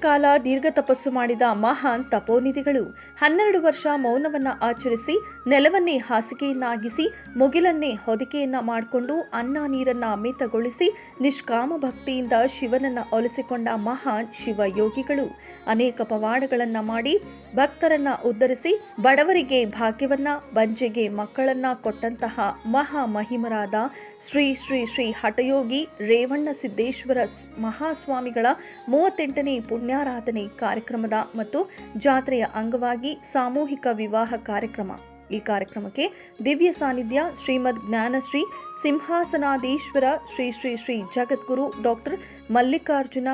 ಕಾಲ ದೀರ್ಘ ತಪಸ್ಸು ಮಾಡಿದ ಮಹಾನ್ ತಪೋನಿಧಿಗಳು 12 ವರ್ಷ ಮೌನವನ್ನ ಆಚರಿಸಿ ನೆಲವನ್ನೇ ಹಾಸಿಗೆಯನ್ನಾಗಿಸಿ ಮುಗಿಲನ್ನೇ ಹೊದಿಕೆಯನ್ನ ಮಾಡಿಕೊಂಡು ಅನ್ನ ನೀರನ್ನ ಮಿತಗೊಳಿಸಿ ನಿಷ್ಕಾಮ ಭಕ್ತಿಯಿಂದ ಶಿವನನ್ನ ಒಲಿಸಿಕೊಂಡ ಮಹಾನ್ ಶಿವಯೋಗಿಗಳು ಅನೇಕ ಪವಾಡಗಳನ್ನ ಮಾಡಿ ಭಕ್ತರನ್ನ ಉದ್ಧರಿಸಿ ಬಡವರಿಗೆ ಭಾಗ್ಯವನ್ನ ಬಂಜೆಗೆ ಮಕ್ಕಳನ್ನ ಕೊಟ್ಟಂತಹ ಮಹಾಮಹಿಮರಾದ ಶ್ರೀ ಶ್ರೀ ಶ್ರೀ ಹಠಯೋಗಿ ರೇವಣ್ಣ ಸಿದ್ದೇಶ್ವರ ಮಹಾಸ್ವಾಮಿಗಳ 38ನೇ ಪುಣ್ಯಾರಾಧನೆ ಕಾರ್ಯಕ್ರಮದ ಮತ್ತು ಜಾತ್ರೆಯ ಅಂಗವಾಗಿ ಸಾಮೂಹಿಕ ವಿವಾಹ ಕಾರ್ಯಕ್ರಮ. ಈ ಕಾರ್ಯಕ್ರಮಕ್ಕೆ ದಿವ್ಯ ಸಾನ್ನಿಧ್ಯ ಶ್ರೀಮದ್ ಜ್ಞಾನಶ್ರೀ ಸಿಂಹಾಸನಾಧೀಶ್ವರ ಶ್ರೀ ಶ್ರೀ ಶ್ರೀ ಜಗದ್ಗುರು ಡಾಕ್ಟರ್ ಮಲ್ಲಿಕಾರ್ಜುನ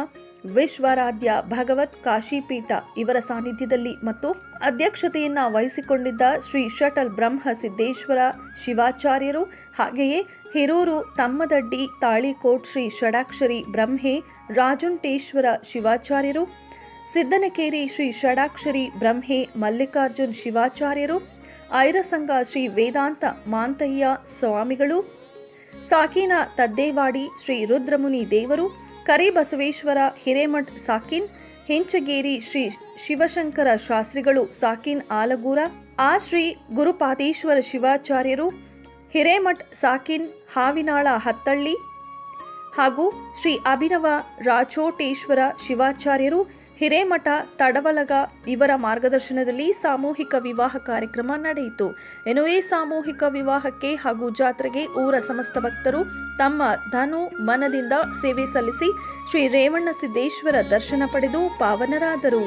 ವಿಶ್ವರಾಧ್ಯ ಭಗವತ್ ಕಾಶಿಪೀಠ ಇವರ ಸಾನ್ನಿಧ್ಯದಲ್ಲಿ ಮತ್ತು ಅಧ್ಯಕ್ಷತೆಯನ್ನ ವಹಿಸಿಕೊಂಡಿದ್ದ ಶ್ರೀ ಶಟಲ್ ಬ್ರಹ್ಮ ಸಿದ್ದೇಶ್ವರ ಶಿವಾಚಾರ್ಯರು, ಹಾಗೆಯೇ ಹಿರೂರು ತಮ್ಮದಡ್ಡಿ ತಾಳಿಕೋಟ್ ಶ್ರೀ ಷಡಾಕ್ಷರಿ ಬ್ರಹ್ಮೆ ರಾಜುಂಟೇಶ್ವರ ಶಿವಾಚಾರ್ಯರು, ಸಿದ್ದನಕೇರಿ ಶ್ರೀ ಷಡಾಕ್ಷರಿ ಬ್ರಹ್ಮೆ ಮಲ್ಲಿಕಾರ್ಜುನ್ ಶಿವಾಚಾರ್ಯರು, ಐರಸಂಗ ಶ್ರೀ ವೇದಾಂತ ಮಾಂತಯ್ಯ ಸ್ವಾಮಿಗಳು, ಸಾಕೀನ ತದ್ದೇವಾಡಿ ಶ್ರೀ ರುದ್ರಮುನಿ ದೇವರು, ಕರಿಬಸವೇಶ್ವರ ಹಿರೇಮಠ್ ಸಾಕಿನ್, ಹೆಂಚಗೇರಿ ಶ್ರೀ ಶಿವಶಂಕರ ಶಾಸ್ತ್ರಿಗಳು ಸಾಕಿನ್ ಆಲಗೂರ, ಶ್ರೀ ಗುರುಪಾದೇಶ್ವರ ಶಿವಾಚಾರ್ಯರು, ಹಿರೇಮಠ್ ಸಾಕಿನ್ ಹಾವಿನಾಳ ಹತ್ತಳ್ಳಿ ಹಾಗೂ ಶ್ರೀ ಅಭಿನವ ರಾಚೋಟೇಶ್ವರ ಶಿವಾಚಾರ್ಯರು ಹಿರೇಮಠ ತಡವಲಗ ಇವರ ಮಾರ್ಗದರ್ಶನದಲ್ಲಿ ಸಾಮೂಹಿಕ ವಿವಾಹ ಕಾರ್ಯಕ್ರಮ ನಡೆಯಿತು. ಇನ್ನು ಈ ಸಾಮೂಹಿಕ ವಿವಾಹಕ್ಕೆ ಹಾಗೂ ಜಾತ್ರೆಗೆ ಊರ ಸಮಸ್ತ ಭಕ್ತರು ತಮ್ಮ ಧನು ಮನದಿಂದ ಸೇವೆ ಸಲ್ಲಿಸಿ ಶ್ರೀ ರೇವಣ್ಣ ಸಿದ್ದೇಶ್ವರ ದರ್ಶನ ಪಡೆದು ಪಾವನರಾದರು.